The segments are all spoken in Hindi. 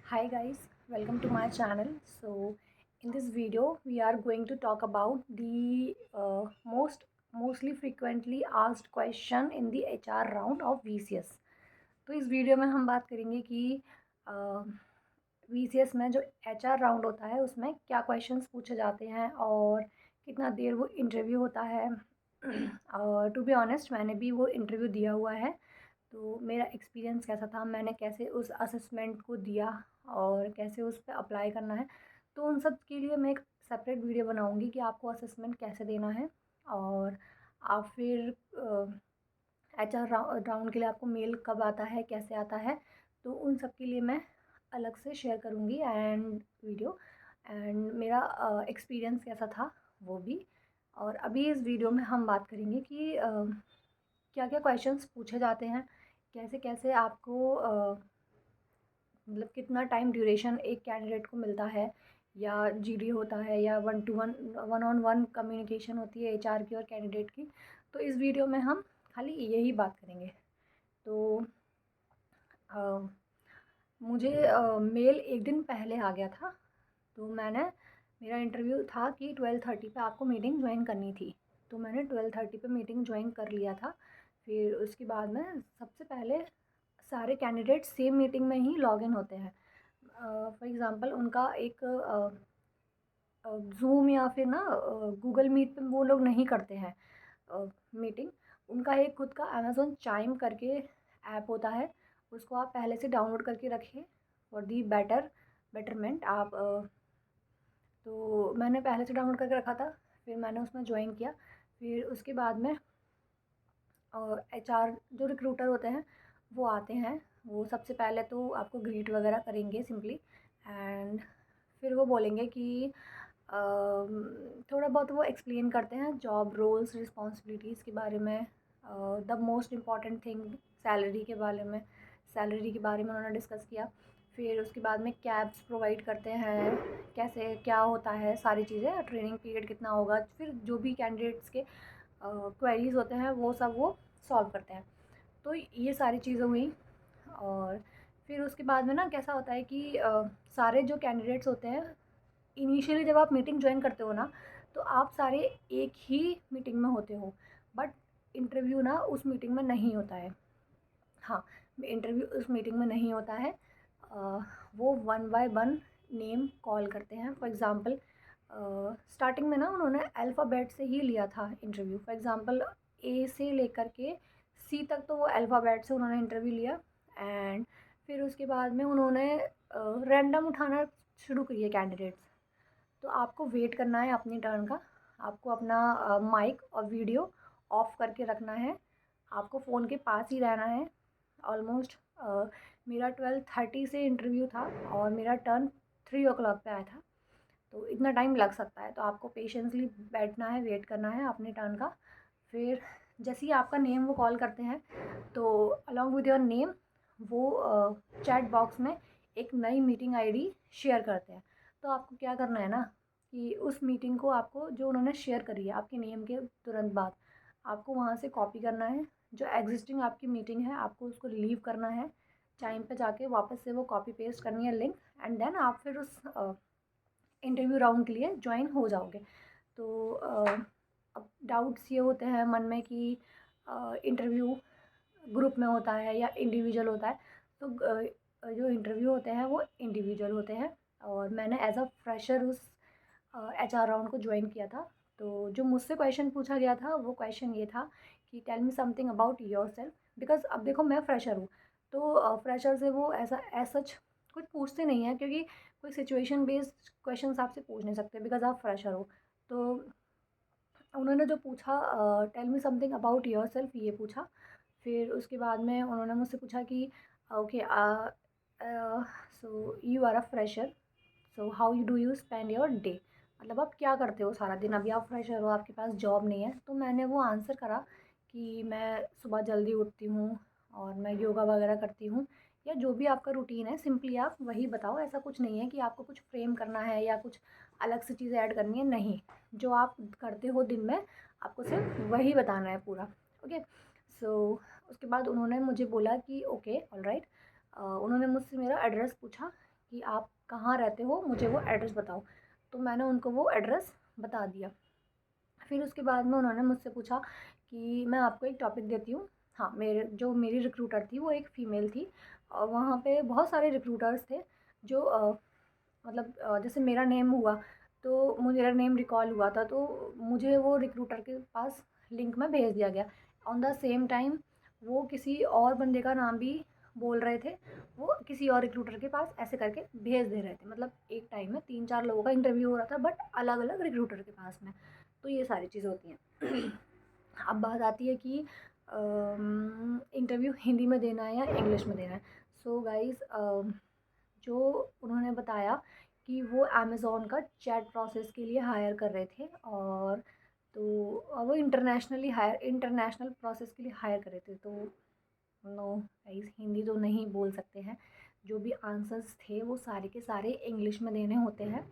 Hi guys, welcome to my channel. So in this video we are going to talk about the mostly frequently asked question in the HR round of VCS. तो इस वीडियो में हम बात करेंगे कि VCS में जो HR राउंड होता है उसमें क्या क्वेश्चंस पूछे जाते हैं और कितना देर वो इंटरव्यू होता है। और टू बी ऑनेस्ट मैंने भी वो इंटरव्यू दिया हुआ है, तो मेरा एक्सपीरियंस कैसा था, मैंने कैसे उस असेसमेंट को दिया और कैसे उस पर अप्लाई करना है। तो उन सब के लिए मैं एक सेपरेट वीडियो बनाऊंगी कि आपको असेसमेंट कैसे देना है और आप फिर HR राउंड के लिए आपको मेल कब आता है, कैसे आता है। तो उन सब के लिए मैं अलग से शेयर करूँगी एंड वीडियो एंड मेरा एक्सपीरियंस कैसा था वो भी। और अभी इस वीडियो में हम बात करेंगे कि क्या क्या क्वेश्चंस पूछे जाते हैं, कैसे कैसे आपको मतलब कितना टाइम ड्यूरेशन एक कैंडिडेट को मिलता है, या जीडी होता है, या one two one one on one communication होती है एचआर की और कैंडिडेट की। तो इस वीडियो में हम खाली यही बात करेंगे। तो अ, मुझे मेल एक दिन पहले आ गया था, तो मेरा इंटरव्यू था कि 12:30 पे आपको मीटिंग ज्वाइन करनी थी। तो मैंने 12:30 पे मीटिंग ज्वाइन कर लिया था। फिर उसके बाद में सबसे पहले सारे कैंडिडेट सेम मीटिंग में ही लॉग इन होते हैं। फॉर एग्ज़ाम्पल उनका एक ज़ूम या फिर ना गूगल मीट पे वो लोग नहीं करते हैं मीटिंग। उनका एक खुद का अमेज़न चाइम करके ऐप होता है, उसको आप पहले से डाउनलोड करके रखिए फॉर दी बेटरमेंट। आप तो मैंने पहले से डाउनलोड करके रखा था, फिर मैंने उसमें ज्वाइन किया। फिर उसके बाद में HR जो रिक्रूटर होते हैं वो आते हैं। वो सबसे पहले तो आपको ग्रीट वगैरह करेंगे सिंपली, एंड फिर वो बोलेंगे कि थोड़ा बहुत वो एक्सप्लेन करते हैं जॉब रोल्स रिस्पॉन्सिबिलिटीज़ के बारे में। The most important thing salary के बारे में उन्होंने डिस्कस किया। फिर उसके बाद में कैब्स प्रोवाइड करते हैं, कैसे क्या होता है सारी चीज़ें, ट्रेनिंग पीरियड कितना होगा, फिर जो भी कैंडिडेट्स के क्वेरीज़ होते हैं वो सब वो सॉल्व करते हैं। तो ये सारी चीज़ें हुई। और फिर उसके बाद में ना कैसा होता है कि सारे जो कैंडिडेट्स होते हैं, इनिशियली जब आप मीटिंग ज्वाइन करते हो ना, तो आप सारे एक ही मीटिंग में होते हो, बट इंटरव्यू ना उस मीटिंग में नहीं होता है। हाँ, इंटरव्यू उस मीटिंग में नहीं होता है। अ, वो one by one name call करते हैं। फॉर एग्ज़ाम्पल स्टार्टिंग में ना उन्होंने अल्फ़ाबेट से ही लिया था इंटरव्यू। फॉर एग्ज़ाम्पल ए से लेकर के सी तक तो वो अल्फ़ाबेट से उन्होंने इंटरव्यू लिया। एंड फिर उसके बाद में उन्होंने रैंडम उठाना शुरू किए कैंडिडेट्स। तो आपको वेट करना है अपनी टर्न का। आपको अपना माइक और वीडियो ऑफ करके रखना है, आपको फ़ोन के पास ही रहना है। ऑलमोस्ट मेरा 12:30 से इंटरव्यू था और मेरा टर्न 3 o'clock पे आया था। तो इतना टाइम लग सकता है, तो आपको पेशेंसली बैठना है, वेट करना है अपने टर्न का। फिर जैसे ही आपका नेम वो कॉल करते हैं, तो अलॉन्ग विद योर नेम वो चैट बॉक्स में एक नई मीटिंग आईडी शेयर करते हैं। तो आपको क्या करना है ना कि उस मीटिंग को आपको जो उन्होंने शेयर करी है आपके नेम के तुरंत बाद, आपको वहाँ से कॉपी करना है। जो एग्जिस्टिंग आपकी मीटिंग है आपको उसको लीव करना है, टाइम पे जाके वापस से वो कॉपी पेस्ट करनी है लिंक, एंड देन आप फिर उस इंटरव्यू राउंड के लिए ज्वाइन हो जाओगे। तो अब डाउट्स ये होते हैं मन में कि इंटरव्यू ग्रुप में होता है या इंडिविजुअल होता है। तो जो इंटरव्यू होते हैं वो इंडिविजुअल होते हैं, और मैंने एज अ फ्रेशर उस HR राउंड को ज्वाइन किया था। तो जो मुझसे क्वेश्चन पूछा गया था वो क्वेश्चन ये था कि tell me something about yourself. Because अब देखो मैं फ्रेशर हूँ, तो फ्रेशर से वो ऐसा एज सच कुछ पूछते नहीं हैं, क्योंकि कोई सिचुएशन बेस्ड क्वेश्चन आपसे पूछ नहीं सकते बिकॉज आप फ्रेशर हो। तो उन्होंने जो पूछा tell me something about yourself ये पूछा। फिर उसके बाद में उन्होंने मुझसे पूछा कि okay so you are a fresher, so how you do you spend your day, मतलब आप क्या करते हो सारा दिन, अभी आप फ्रेशर हो, आपके पास जॉब नहीं है। तो मैंने वो आंसर करा कि मैं सुबह जल्दी उठती हूँ और मैं योगा वगैरह करती हूँ, या जो भी आपका रूटीन है सिंपली आप वही बताओ। ऐसा कुछ नहीं है कि आपको कुछ फ्रेम करना है या कुछ अलग से चीज़ें ऐड करनी है, नहीं, जो आप करते हो दिन में आपको सिर्फ वही बताना है पूरा। ओके। सो उसके बाद उन्होंने मुझे बोला कि ओके ऑलराइट। उन्होंने मुझसे मेरा एड्रेस पूछा कि आप कहाँ रहते हो, मुझे वो एड्रेस बताओ। तो मैंने उनको वो एड्रेस बता दिया। फिर उसके बाद में उन्होंने मुझसे पूछा कि मैं आपको एक टॉपिक देती हूँ। हाँ, मेरी रिक्रूटर थी वो एक फ़ीमेल थी। और वहाँ पे बहुत सारे रिक्रूटर्स थे जो मतलब जैसे मेरा नेम हुआ तो मेरा नेम रिकॉल हुआ था, तो मुझे वो रिक्रूटर के पास लिंक में भेज दिया गया। ऑन द सेम टाइम वो किसी और बंदे का नाम भी बोल रहे थे, वो किसी और रिक्रूटर के पास ऐसे करके भेज दे रहे थे। मतलब एक टाइम में 3-4 लोगों का इंटरव्यू हो रहा था, बट अलग-अलग रिक्रूटर के पास में। तो ये सारी चीज़ें होती हैं। अब बात आती है कि इंटरव्यू हिंदी में देना है या इंग्लिश में देना है। सो गाइज़, जो उन्होंने बताया कि वो अमेज़न का चैट प्रोसेस के लिए हायर कर रहे थे, और तो वो इंटरनेशनल प्रोसेस के लिए हायर कर रहे थे। तो नो गाइस, हिंदी तो नहीं बोल सकते हैं। जो भी आंसर्स थे वो सारे के सारे इंग्लिश में देने होते हैं।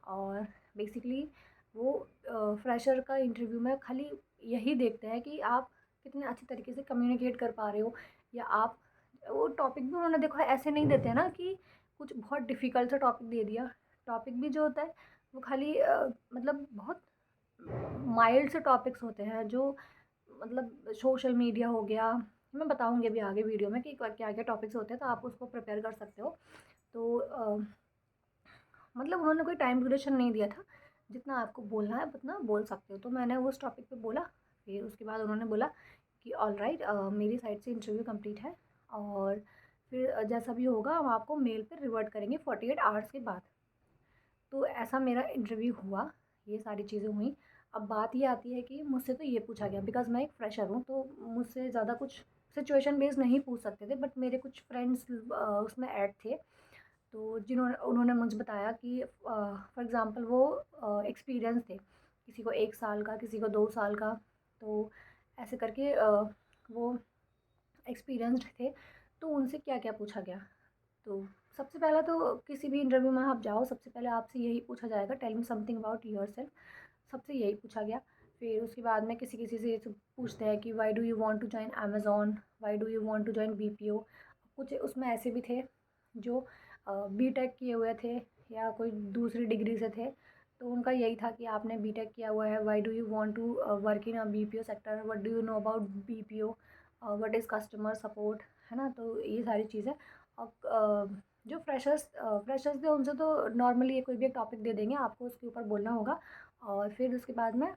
और बेसिकली वो फ्रेशर का इंटरव्यू में खाली यही देखते हैं कि आप कितने अच्छे तरीके से कम्युनिकेट कर पा रहे हो, या आप वो टॉपिक भी उन्होंने देखो ऐसे नहीं देते हैं ना कि कुछ बहुत डिफ़िकल्ट सा टॉपिक दे दिया। टॉपिक भी जो होता है वो खाली मतलब बहुत माइल्ड से टॉपिक्स होते हैं, जो मतलब सोशल मीडिया हो गया। मैं बताऊँगी अभी आगे वीडियो में कि क्या-क्या टॉपिक्स होते हैं, तो आप उसको प्रिपेयर कर सकते हो। तो मतलब उन्होंने कोई टाइम ड्यूरेशन नहीं दिया था, जितना आपको बोलना है उतना बोल सकते हो। तो मैंने उस टॉपिक पे बोला। फिर उसके बाद उन्होंने बोला कि ऑलराइट, मेरी साइड से इंटरव्यू कंप्लीट है, और फिर जैसा भी होगा हम आपको मेल पे रिवर्ट करेंगे 48 आवर्स के बाद। तो ऐसा मेरा इंटरव्यू हुआ, ये सारी चीज़ें हुई। अब बात ये आती है कि मुझसे तो ये पूछा गया, बिकॉज़ मैं एक फ्रेशर हूँ, तो मुझसे ज़्यादा कुछ सिचुएशन बेस्ड नहीं पूछ सकते थे, बट मेरे कुछ फ्रेंड्स उसमें ऐड थे। तो जिन्होंने उन्होंने मुझे बताया कि फॉर एग्ज़ाम्पल वो एक्सपीरियंस थे, किसी को 1 साल का, किसी को 2 साल का। तो ऐसे करके वो एक्सपीरियंस्ड थे। तो उनसे क्या-क्या पूछा गया। तो सबसे पहला तो किसी भी इंटरव्यू में आप जाओ, सबसे पहले आपसे यही पूछा जाएगा, tell me something about yourself. सबसे यही पूछा गया। फिर उसके बाद में किसी-किसी से पूछते हैं कि why do you want to join Amazon? Why do you want to join BPO? कुछ उसमें ऐसे भी थे जो बीटेक किए हुए थे या कोई दूसरी डिग्री से थे। तो उनका यही था कि आपने बीटेक किया हुआ है, why do you want to work in a BPO sector? What do you know about BPO? What is customer support? है ना? तो ये सारी चीज़ें। अब जो फ्रेशर्स थे उनसे तो नॉर्मली कोई भी एक टॉपिक दे देंगे, आपको उसके ऊपर बोलना होगा। और फिर उसके बाद में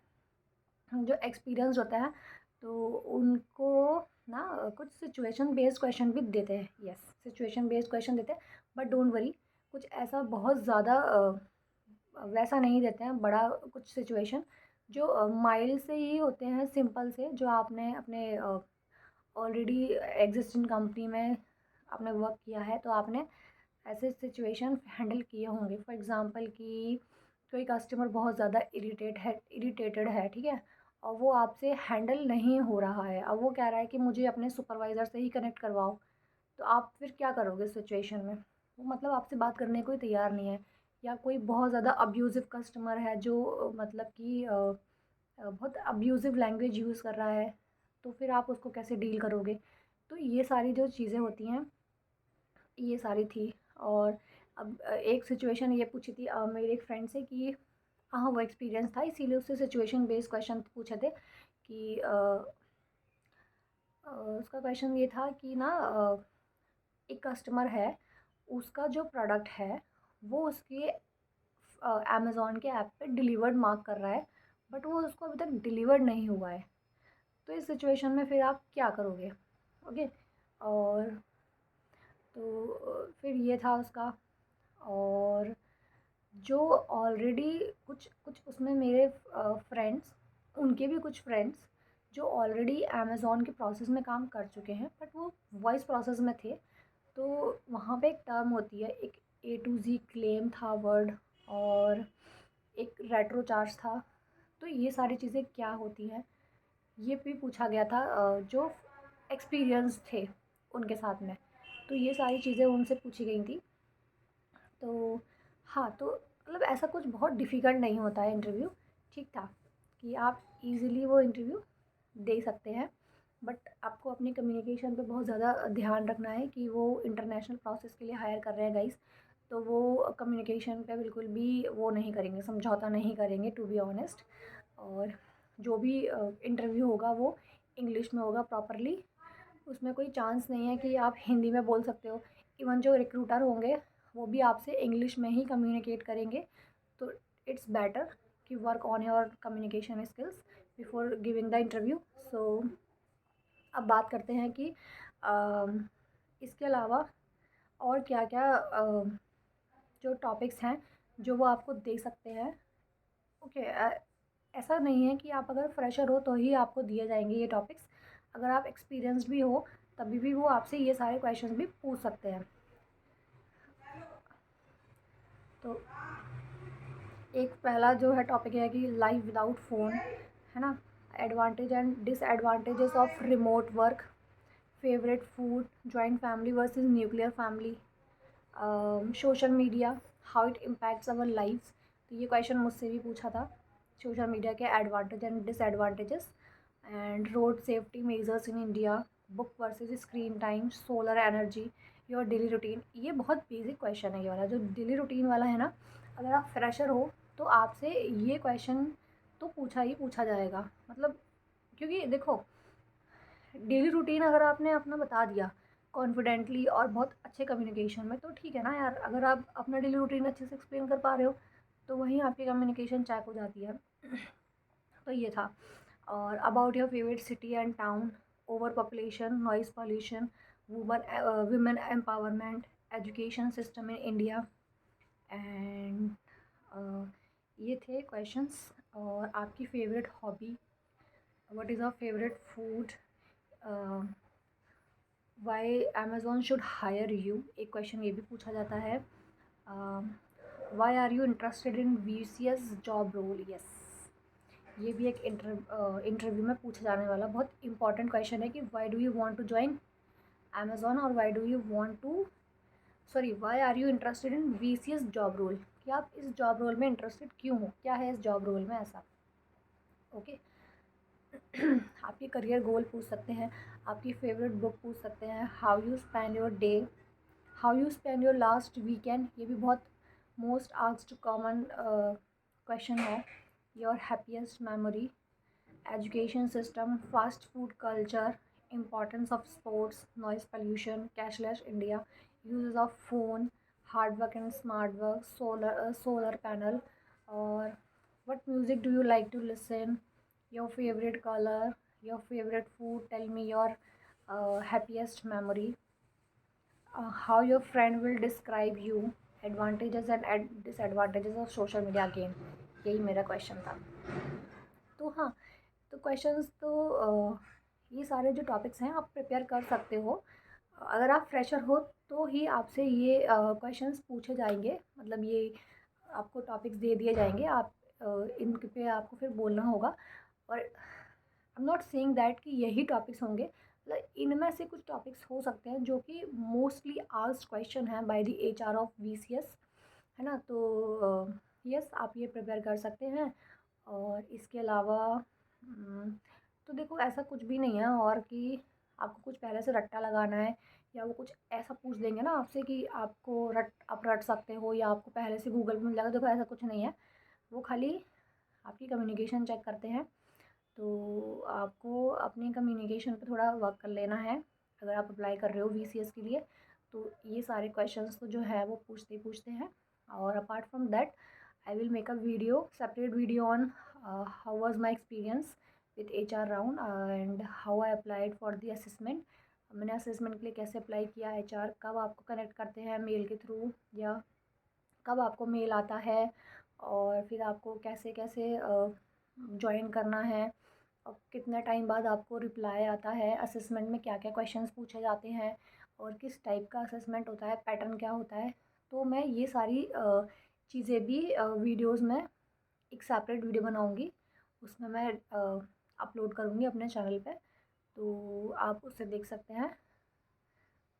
जो एक्सपीरियंस होता है, तो उनको ना कुछ सिचुएशन बेस्ड क्वेश्चन भी देते हैं। यस, सिचुएशन बेस्ड क्वेश्चन देते हैं, बट डोंट वरी, कुछ ऐसा बहुत ज़्यादा वैसा नहीं देते हैं बड़ा। कुछ सिचुएशन जो माइल्ड से ही होते हैं, सिंपल से, जो आपने अपने ऑलरेडी एग्जिस्टिंग कंपनी में आपने वर्क किया है, तो आपने ऐसे सिचुएशन हैंडल किए होंगे। फॉर एग्ज़ाम्पल कि कोई कस्टमर बहुत ज़्यादा इरिटेटेड है, ठीक है? और वो आपसे हैंडल नहीं हो रहा है। अब वो कह रहा है कि मुझे अपने सुपरवाइज़र से ही कनेक्ट करवाओ। तो आप फिर क्या करोगे इस सिचुएशन में? वो मतलब आपसे बात करने को ही तैयार नहीं है। या कोई बहुत ज़्यादा अब्यूज़िव कस्टमर है जो मतलब कि बहुत अब्यूज़िव लैंग्वेज यूज़ कर रहा है, तो फिर आप उसको कैसे डील करोगे? तो ये सारी जो चीज़ें होती हैं, ये सारी थी। और अब एक सिचुएशन ये पूछी थी मेरी एक फ्रेंड से कि हाँ, वो एक्सपीरियंस था, इसीलिए उससे सिचुएशन बेस्ड क्वेश्चन पूछे थे कि उसका क्वेश्चन ये था कि ना एक कस्टमर है, उसका जो प्रोडक्ट है वो उसके अमेज़न के ऐप पे डिलीवर्ड मार्क कर रहा है, बट वो उसको अभी तक डिलीवर्ड नहीं हुआ है। तो इस सिचुएशन में फिर आप क्या करोगे? ओके। और तो फिर ये था उसका। और जो ऑलरेडी कुछ कुछ उसमें मेरे फ्रेंड्स, उनके भी कुछ फ्रेंड्स जो ऑलरेडी अमेज़न के प्रोसेस में काम कर चुके हैं, बट वो वॉइस प्रोसेस में थे। तो वहाँ पे एक टर्म होती है, एक ए टू ज़ी क्लेम था वर्ड, और एक रेट्रो चार्ज था। तो ये सारी चीज़ें क्या होती हैं, ये भी पूछा गया था जो एक्सपीरियंस थे उनके साथ में। तो ये सारी चीज़ें उनसे पूछी गई थी। तो हाँ, तो मतलब ऐसा कुछ बहुत डिफ़िकल्ट नहीं होता है इंटरव्यू, ठीक था कि आप इजीली वो इंटरव्यू दे सकते हैं। बट आपको अपनी कम्युनिकेशन पे बहुत ज़्यादा ध्यान रखना है कि वो इंटरनेशनल प्रोसेस के लिए हायर कर रहे हैं गाइस। तो वो कम्युनिकेशन पे बिल्कुल भी वो नहीं करेंगे, समझौता नहीं करेंगे टू बी ऑनेस्ट। और जो भी इंटरव्यू होगा वो इंग्लिश में होगा प्रॉपरली, उसमें कोई चांस नहीं है कि आप हिंदी में बोल सकते हो। इवन जो रिक्रूटर होंगे वो भी आपसे इंग्लिश में ही कम्युनिकेट करेंगे। तो इट्स बेटर कि work on your communication skills before giving the interview. So अब बात करते हैं कि इसके अलावा और क्या क्या जो टॉपिक्स हैं जो वो आपको दे सकते हैं। ओके, ऐसा नहीं है कि आप अगर फ्रेशर हो तो ही आपको दिए जाएंगे ये टॉपिक्स। अगर आप एक्सपीरियंस्ड भी हो तभी भी वो आपसे ये सारे क्वेश्चंस भी पूछ सकते हैं। तो एक पहला जो है टॉपिक है कि लाइफ विदाउट फ़ोन, है ना। Advantage and disadvantages of remote work, favourite food, joint family versus nuclear family, social media, how it impacts our lifes. तो ये क्वेश्चन मुझसे भी पूछा था, सोशल मीडिया के advantage and disadvantages, and road safety measures in India, book versus screen time, solar energy, your daily routine. ये बहुत बेसिक क्वेश्चन है ये वाला, जो डेली रूटीन वाला है ना। अगर आप फ्रेशर हो तो आपसे ये क्वेश्चन तो पूछा ही पूछा जाएगा, मतलब क्योंकि देखो, डेली रूटीन अगर आपने अपना बता दिया कॉन्फिडेंटली और बहुत अच्छे कम्युनिकेशन में तो ठीक है ना यार। अगर आप अपना डेली रूटीन अच्छे से एक्सप्लेन कर पा रहे हो तो वहीं आपकी कम्युनिकेशन चेक हो जाती है। तो ये था। और about your favourite city and town, over population, noise pollution, women empowerment, education system in India, and ये थे क्वेश्चंस। और आपकी favourite hobby, what is our favourite food, why Amazon should hire you, एक क्वेश्चन ये भी पूछा जाता है। Why are you interested in VCS job role, yes, ये भी एक इंटरव्यू में पूछा जाने वाला बहुत इंपॉर्टेंट क्वेश्चन है कि why do you want to join Amazon, और why do you want to, sorry, why are you interested in VCS job role, कि आप इस जॉब रोल में इंटरेस्टेड क्यों हो, क्या है इस जॉब रोल में ऐसा। ओके। आपके करियर गोल पूछ सकते हैं, आपकी फेवरेट बुक पूछ सकते हैं, how you spend your day, how you spend your last weekend, ये भी बहुत मोस्ट आस्क्ड कॉमन क्वेश्चन है। Your happiest memory, education system, fast food culture, importance of sports, noise pollution, cashless India, uses of phone, hard work and smart work, solar panel, और what music do you like to listen, your favorite color, your favorite food, tell me your happiest memory, how your friend will describe you, advantages and disadvantages of social media again। यही मेरा क्वेश्चन था। तो हाँ, तो क्वेश्चंस तो ये सारे जो टॉपिक्स हैं आप प्रिपेयर कर सकते हो। अगर आप फ्रेशर हो तो ही आपसे ये क्वेश्चंस पूछे जाएंगे, मतलब ये आपको टॉपिक्स दे दिए जाएंगे, आप इन पे आपको फिर बोलना होगा। और I am not saying that कि यही टॉपिक्स होंगे, मतलब इनमें से कुछ टॉपिक्स हो सकते हैं जो कि मोस्टली आस्क्ड क्वेश्चन हैं by the HR of VCS, है ना। तो यस, आप ये प्रिपेयर कर सकते हैं। और इसके अलावा तो देखो ऐसा कुछ भी नहीं है और कि आपको कुछ पहले से रट्टा लगाना है, या वो कुछ ऐसा पूछ देंगे ना आपसे कि आपको आप रट सकते हो या आपको पहले से गूगल पे मिल जाएगा। देखो ऐसा कुछ नहीं है, वो खाली आपकी कम्युनिकेशन चेक करते हैं। तो आपको अपनी कम्युनिकेशन पे थोड़ा वर्क कर लेना है अगर आप अप्लाई कर रहे हो VCS के लिए। तो ये सारे क्वेश्चंस तो जो है वो पूछते ही पूछते हैं। और apart from that I will make a video, separate video on how was my experience with HR round and how I applied for the assessment. मैंने असेसमेंट के लिए कैसे अप्लाई किया, HR कब आपको कनेक्ट करते हैं मेल के थ्रू, या कब आपको मेल आता है, और फिर आपको कैसे कैसे ज्वाइन करना है, और कितने टाइम बाद आपको रिप्लाई आता है, असेसमेंट में क्या क्या क्वेश्चंस पूछे जाते हैं, और किस टाइप का असेसमेंट होता है, पैटर्न क्या होता है। तो मैं ये सारी चीज़ें भी वीडियोस में एक सेपरेट वीडियो बनाऊंगी, उसमें मैं अपलोड करूँगी अपने चैनल पे, तो आप उसे देख सकते हैं।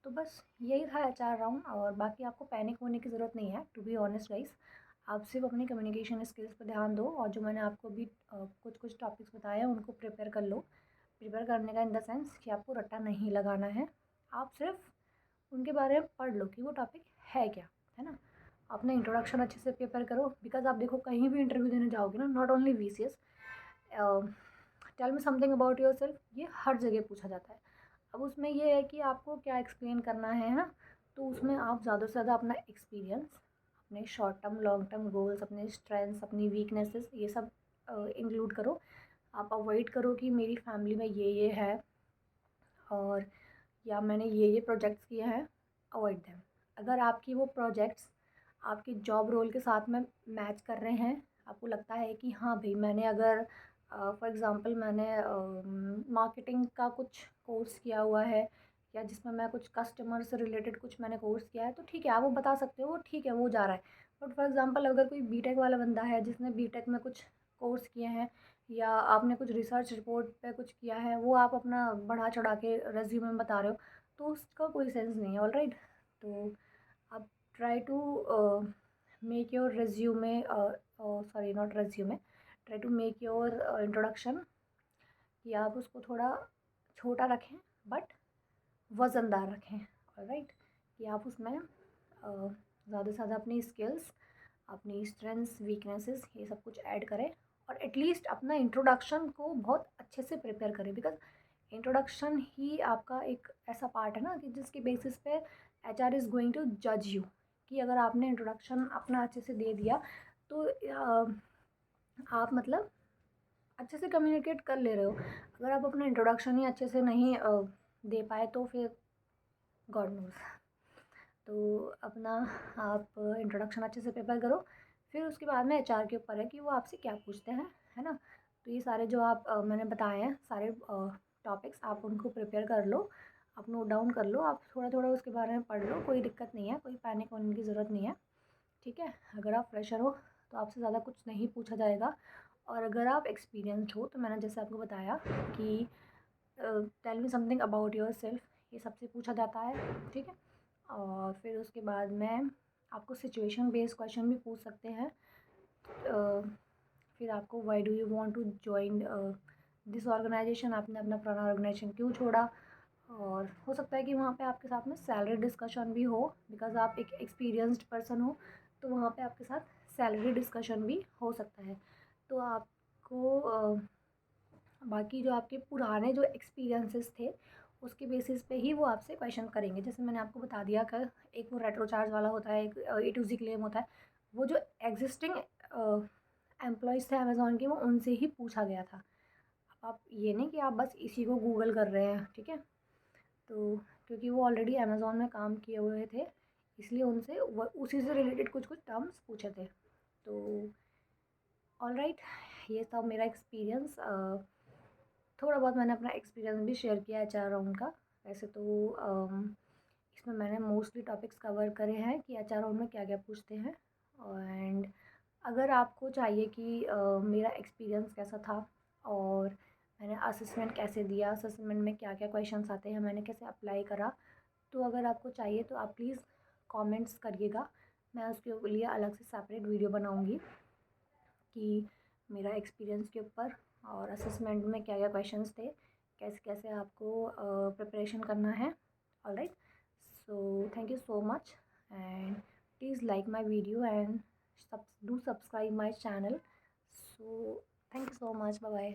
तो बस यही था HR राउंड, और बाकी आपको पैनिक होने की ज़रूरत नहीं है, टू बी ऑनेस्ट गाइस। आप सिर्फ अपनी कम्युनिकेशन स्किल्स पर ध्यान दो, और जो मैंने आपको भी कुछ कुछ टॉपिक्स बताए हैं उनको प्रिपेयर कर लो। प्रिपेयर करने का इन द सेंस कि आपको रट्टा नहीं लगाना है, आप सिर्फ उनके बारे में पढ़ लो कि वो टॉपिक है क्या, है ना। अपना इंट्रोडक्शन अच्छे से प्रिपेयर करो, बिकॉज आप देखो कहीं भी इंटरव्यू देने जाओगे ना, not only VCS, tell me something about yourself, ये हर जगह पूछा जाता है। अब उसमें ये है कि आपको क्या एक्सप्लेन करना है ना, तो उसमें आप ज़्यादा से ज़्यादा अपना एक्सपीरियंस, अपने short term long term goals, अपने स्ट्रेंथ्स, अपनी वीकनेसेस, ये सब इंक्लूड करो। आप अवॉइड करो कि मेरी फैमिली में ये है और या मैंने ये प्रोजेक्ट्स किए हैं, अवॉइड देम। अगर आपकी वो प्रोजेक्ट्स आपके जॉब रोल के साथ में मैच कर रहे हैं, आपको लगता है कि हाँ भाई मैंने अगर फॉर एग्ज़ाम्पल मैंने मार्केटिंग का कुछ कोर्स किया हुआ है, या जिसमें मैं कुछ कस्टमर से रिलेटेड कुछ मैंने कोर्स किया है, तो ठीक है आप वो बता सकते हो, वो ठीक है वो जा रहा है। बट फॉर एग्ज़ाम्पल अगर कोई बीटेक वाला बंदा है जिसने बीटेक में कुछ कोर्स किए हैं, या आपने कुछ रिसर्च रिपोर्ट पे कुछ किया है, वो आप अपना बढ़ा चढ़ा के रेज्यूमे में बता रहे हो, तो उसका कोई सेंस नहीं है। ऑलराइट, तो आप try to make your resume, sorry not resume, try to make your introduction कि आप उसको थोड़ा छोटा रखें बट वज़नदार रखें। ऑलराइट, कि आप उसमें ज़्यादा से ज़्यादा अपनी स्किल्स, अपनी स्ट्रेंथ्स, वीकनेसेस, ये सब कुछ ऐड करें, और एटलीस्ट अपना इंट्रोडक्शन को बहुत अच्छे से प्रिपेयर करें, बिकॉज इंट्रोडक्शन ही आपका एक ऐसा पार्ट है ना कि जिसके बेसिस पे HR इज़ गोइंग टू जज यू, कि अगर आपने इंट्रोडक्शन अपना अच्छे से दे दिया तो आप मतलब अच्छे से कम्युनिकेट कर ले रहे हो। अगर आप अपना इंट्रोडक्शन ही अच्छे से नहीं दे पाए तो फिर गॉड नोज़। तो अपना आप इंट्रोडक्शन अच्छे से प्रिपेयर करो, फिर उसके बाद में HR के ऊपर है कि वो आपसे क्या पूछते हैं, है ना। तो ये सारे जो आप मैंने बताए हैं सारे टॉपिक्स, आप उनको प्रिपेयर कर लो, आप नोट डाउन कर लो, आप थोड़ा थोड़ा उसके बारे में पढ़ लो, कोई दिक्कत नहीं है, कोई पैनिक होने की ज़रूरत नहीं है, ठीक है। अगर आप फ्रेशर हो तो आपसे ज़्यादा कुछ नहीं पूछा जाएगा, और अगर आप एक्सपीरियंस्ड हो तो मैंने जैसे आपको बताया कि tell me something about yourself, ये सबसे पूछा जाता है, ठीक है। और फिर उसके बाद में आपको सिचुएशन बेस्ड क्वेश्चन भी पूछ सकते हैं। फिर आपको why do you want to join this organisation, आपने अपना पुराना ऑर्गेनाइजेशन क्यों छोड़ा, और हो सकता है कि वहाँ पे आपके साथ में सैलरी डिस्कशन भी हो, बिकॉज आप एक एक्सपीरियंस्ड पर्सन हो, तो वहाँ पे आपके साथ सैलरी डिस्कशन भी हो सकता है। तो आपको बाकी जो आपके पुराने जो एक्सपीरियंसेस थे उसके बेसिस पे ही वो आपसे क्वेश्चन करेंगे। जैसे मैंने आपको बता दिया कि एक वो रेट्रो चार्ज वाला होता है, एक A to Z क्लेम होता है, वो जो एग्जिस्टिंग एम्प्लॉयज़ थे अमेज़ॉन के, वो उनसे ही पूछा गया था। अब आप ये नहीं कि आप बस इसी को गूगल कर रहे हैं, ठीक है। तो क्योंकि वो ऑलरेडी अमेज़ॉन में काम किए हुए थे, इसलिए उनसे उसी से रिलेटेड कुछ कुछ टर्म्स पूछे थे। तो ऑलराइट, ये था मेरा एक्सपीरियंस। थोड़ा बहुत मैंने अपना एक्सपीरियंस भी शेयर किया HR राउंड का। वैसे तो इसमें मैंने मोस्टली टॉपिक्स कवर करे हैं कि HR राउंड में क्या क्या पूछते हैं। एंड अगर आपको चाहिए कि मेरा एक्सपीरियंस कैसा था और मैंने असेसमेंट कैसे दिया, असेसमेंट में क्या क्या क्वेश्चंस आते हैं, मैंने कैसे अप्लाई करा, तो अगर आपको चाहिए तो आप प्लीज़ कमेंट्स करिएगा। मैं उसके लिए अलग से सेपरेट वीडियो बनाऊंगी कि मेरा एक्सपीरियंस के ऊपर और असेसमेंट में क्या क्या क्वेश्चंस थे, कैसे कैसे आपको प्रिपरेशन करना है। Alright, so thank you so much, and please like my video and do subscribe my channel. So thank you so much, bye bye.